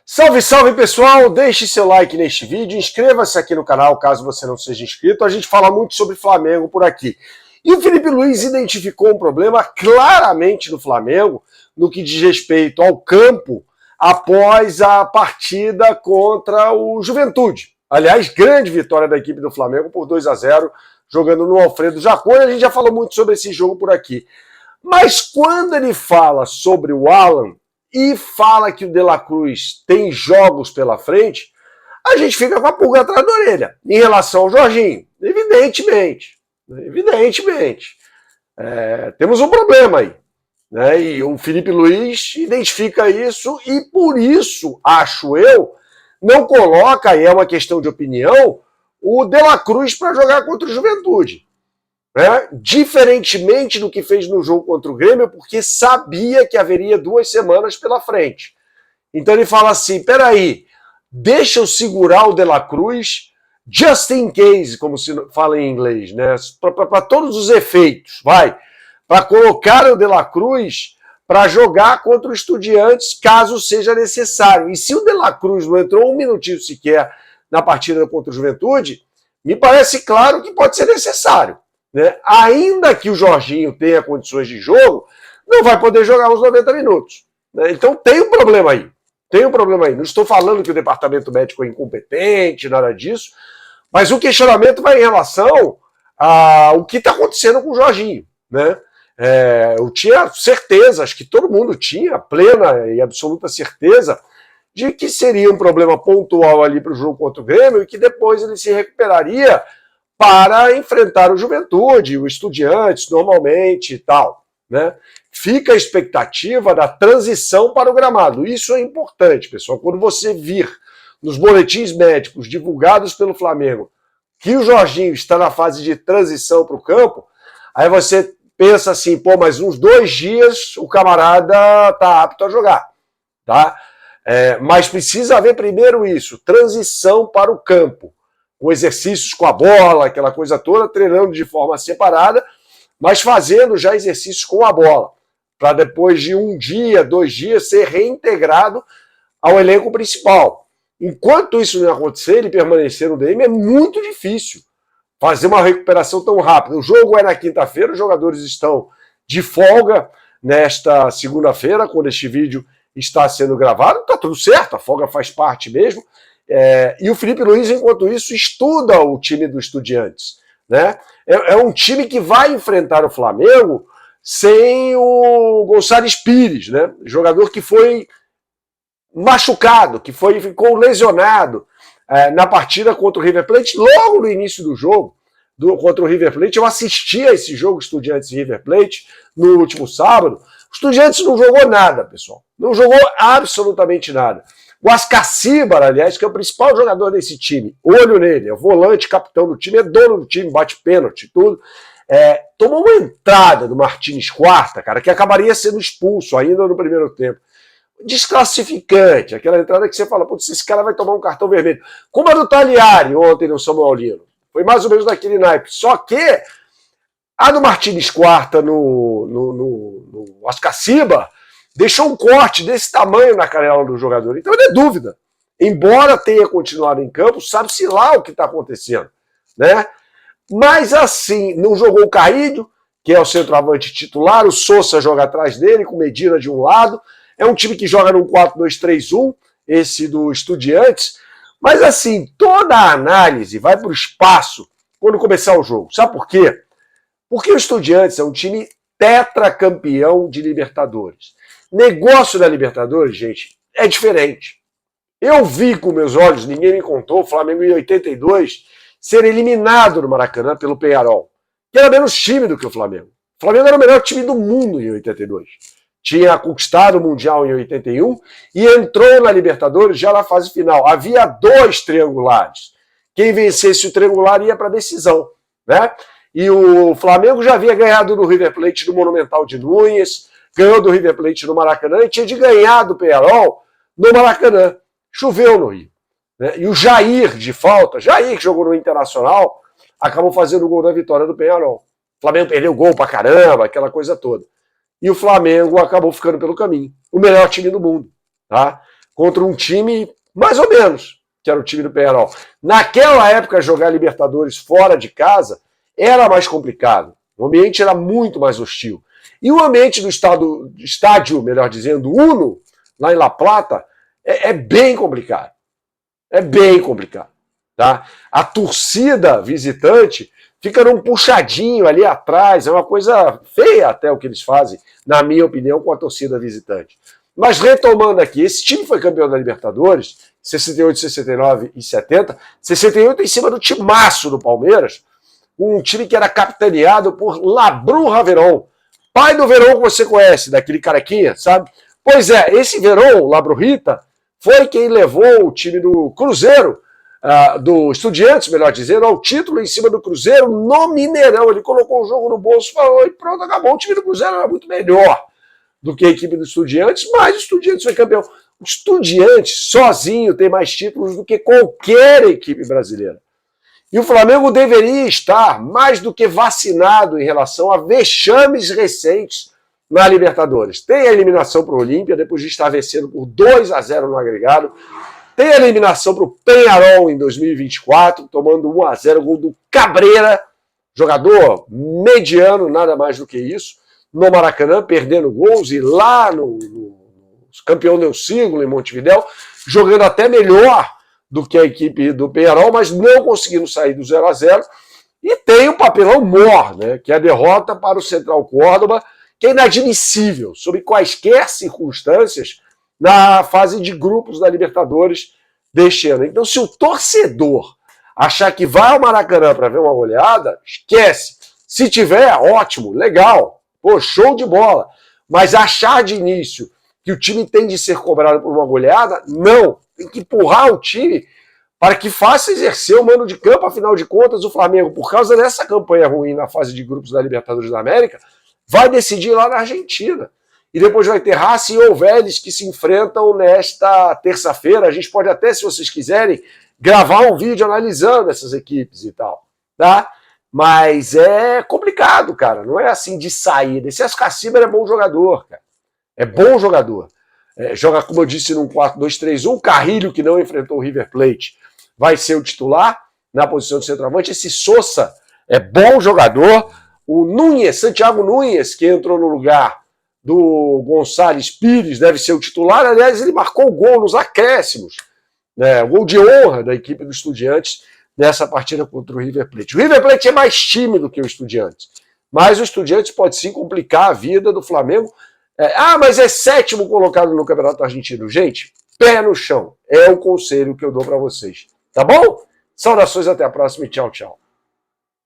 Salve, salve pessoal, deixe seu like neste vídeo, inscreva-se aqui no canal caso você não seja inscrito, a gente fala muito sobre Flamengo por aqui. E o Felipe Luiz identificou um problema claramente no Flamengo, no que diz respeito ao campo, após a partida contra o Juventude. Aliás, grande vitória da equipe do Flamengo por 2-0, jogando no Alfredo Jaconi, a gente já falou muito sobre esse jogo por aqui. Mas quando ele fala sobre o Alan, e fala que o De La Cruz tem jogos pela frente, a gente fica com a pulga atrás da orelha. Em relação ao Jorginho, evidentemente, temos um problema aí. Né? E o Felipe Luiz identifica isso e por isso, acho eu, não coloca, e é uma questão de opinião, o De La Cruz para jogar contra o Juventude. Né? Diferentemente do que fez no jogo contra o Grêmio, porque sabia que haveria 2 semanas pela frente. Então ele fala assim, peraí, deixa eu segurar o De La Cruz, just in case, como se fala em inglês, né? Para todos os efeitos, vai, para colocar o De La Cruz para jogar contra o Estudiantes, caso seja necessário. E se o De La Cruz não entrou um minutinho sequer na partida contra o Juventude, me parece claro que pode ser necessário. Né? Ainda que o Jorginho tenha condições de jogo, não vai poder jogar os 90 minutos. Né? Então tem um problema aí. Não estou falando que o departamento médico é incompetente, nada disso, mas o questionamento vai em relação ao que está acontecendo com o Jorginho. Né? Eu tinha certeza, acho que todo mundo tinha, plena e absoluta certeza, de que seria um problema pontual ali para o jogo contra o Grêmio e que depois ele se recuperaria para enfrentar o Juventude, o Estudiantes, normalmente e tal. Né? Fica a expectativa da transição para o gramado. Isso é importante, pessoal. Quando você vir nos boletins médicos divulgados pelo Flamengo que o Jorginho está na fase de transição para o campo, aí você pensa assim, pô, mas uns 2 dias o camarada está apto a jogar. Tá? Mas precisa haver primeiro isso, transição para o campo. Com exercícios com a bola, aquela coisa toda, treinando de forma separada, mas fazendo já exercícios com a bola, para depois de 1 dia, 2 dias, ser reintegrado ao elenco principal. Enquanto isso não acontecer, ele permanecer no DM, é muito difícil fazer uma recuperação tão rápida. O jogo é na quinta-feira, os jogadores estão de folga nesta segunda-feira, quando este vídeo está sendo gravado, está tudo certo, a folga faz parte mesmo. E o Felipe Luiz, enquanto isso, estuda o time do Estudiantes. Né? É um time que vai enfrentar o Flamengo sem o Gonçalves Pires, né? Jogador que foi machucado, que ficou lesionado na partida contra o River Plate, logo no início do jogo, contra o River Plate. Eu assisti a esse jogo Estudiantes e River Plate no último sábado. O Estudiantes não jogou nada, pessoal. Não jogou absolutamente nada. O Ascacibar, aliás, que é o principal jogador desse time, olho nele, é o volante, capitão do time, é dono do time, bate pênalti, tudo. Tomou uma entrada do Martins Quarta, cara, que acabaria sendo expulso ainda no primeiro tempo. Desclassificante, aquela entrada que você fala, putz, esse cara vai tomar um cartão vermelho. Como a do Taliari ontem no São Paulino. Foi mais ou menos daquele naipe. Só que a do Martins Quarta no Ascacibar deixou um corte desse tamanho na canela do jogador. Então ele é dúvida. Embora tenha continuado em campo, sabe-se lá o que está acontecendo. Né? Mas assim, não jogou o Carrilho, que é o centroavante titular, o Sousa joga atrás dele, com Medina de um lado. É um time que joga num 4-2-3-1, esse do Estudiantes. Mas assim, toda a análise vai para o espaço quando começar o jogo. Sabe por quê? Porque o Estudiantes é um time tetracampeão de Libertadores. Negócio da Libertadores, gente, é diferente. Eu vi com meus olhos, ninguém me contou, o Flamengo em 82 ser eliminado no Maracanã pelo Peñarol, que era menos time do que o Flamengo. O Flamengo era o melhor time do mundo em 82. Tinha conquistado o Mundial em 81 e entrou na Libertadores já na fase final. Havia 2 triangulares. Quem vencesse o triangular ia para a decisão. Né? E o Flamengo já havia ganhado do River Plate do Monumental de Núñez, ganhou do River Plate no Maracanã e tinha de ganhar do Peñarol no Maracanã. Choveu no Rio. Né? E o Jair, de falta, Jair que jogou no Internacional, acabou fazendo o gol da vitória do Peñarol. O Flamengo perdeu o gol pra caramba, aquela coisa toda. E o Flamengo acabou ficando pelo caminho. O melhor time do mundo. Tá? contra um time mais ou menos, que era o time do Peñarol. Naquela época, jogar Libertadores fora de casa era mais complicado. O ambiente era muito mais hostil. E o ambiente do estádio, melhor dizendo, Uno, lá em La Plata, é bem complicado. É bem complicado. Tá? A torcida visitante fica num puxadinho ali atrás, é uma coisa feia até o que eles fazem, na minha opinião, com a torcida visitante. Mas retomando aqui, esse time foi campeão da Libertadores, 68, 69 e 70, 68 em cima do timaço do Palmeiras, um time que era capitaneado por Labru Verón, pai do Verón que você conhece, daquele carequinha, sabe? Pois é, esse Verón, Labrurita, foi quem levou o time do Cruzeiro, do Estudiantes, melhor dizendo, ao título em cima do Cruzeiro no Mineirão. Ele colocou o jogo no bolso, falou e pronto, acabou. O time do Cruzeiro era muito melhor do que a equipe do Estudiantes, mas o Estudiantes foi campeão. O Estudiantes sozinho tem mais títulos do que qualquer equipe brasileira. E o Flamengo deveria estar mais do que vacinado em relação a vexames recentes na Libertadores. Tem a eliminação para o Olímpia, depois de estar vencendo por 2-0 no agregado. Tem a eliminação para o Peñarol em 2024, tomando 1-0, gol do Cabreira, jogador mediano, nada mais do que isso, no Maracanã, perdendo gols, e lá no campeão Neucírculo, em Montevidéu, jogando até melhor do que a equipe do Peñarol, mas não conseguindo sair do 0-0. E tem o papelão mor, né, que é a derrota para o Central Córdoba, que é inadmissível, sob quaisquer circunstâncias, na fase de grupos da Libertadores deste ano. Então, se o torcedor achar que vai ao Maracanã para ver uma goleada, esquece. Se tiver, ótimo, legal, pô, show de bola. Mas achar de início que o time tem de ser cobrado por uma goleada, não. Tem que empurrar o time para que faça exercer o mando de campo. Afinal de contas, o Flamengo, por causa dessa campanha ruim na fase de grupos da Libertadores da América, vai decidir lá na Argentina. E depois vai ter Racing ou Vélez que se enfrentam nesta terça-feira. A gente pode até, se vocês quiserem, gravar um vídeo analisando essas equipes e tal, tá? Mas é complicado, cara. Não é assim de saída. Esse Ascacimer é bom jogador, cara. É bom jogador. Joga, como eu disse, num 4-2-3-1. Carrilho, que não enfrentou o River Plate, vai ser o titular na posição de centroavante. Esse Sosa é bom jogador. O Núñez, Santiago Núñez, que entrou no lugar do Gonçalves Pires, deve ser o titular. Aliás, ele marcou o gol nos acréscimos, né? O gol de honra da equipe do Estudiantes nessa partida contra o River Plate. O River Plate é mais tímido que o Estudiantes, mas o Estudiantes pode sim complicar a vida do Flamengo. Mas é 7º colocado no Campeonato Argentino. Gente, pé no chão. É o conselho que eu dou para vocês. Tá bom? Saudações, até a próxima e tchau, tchau.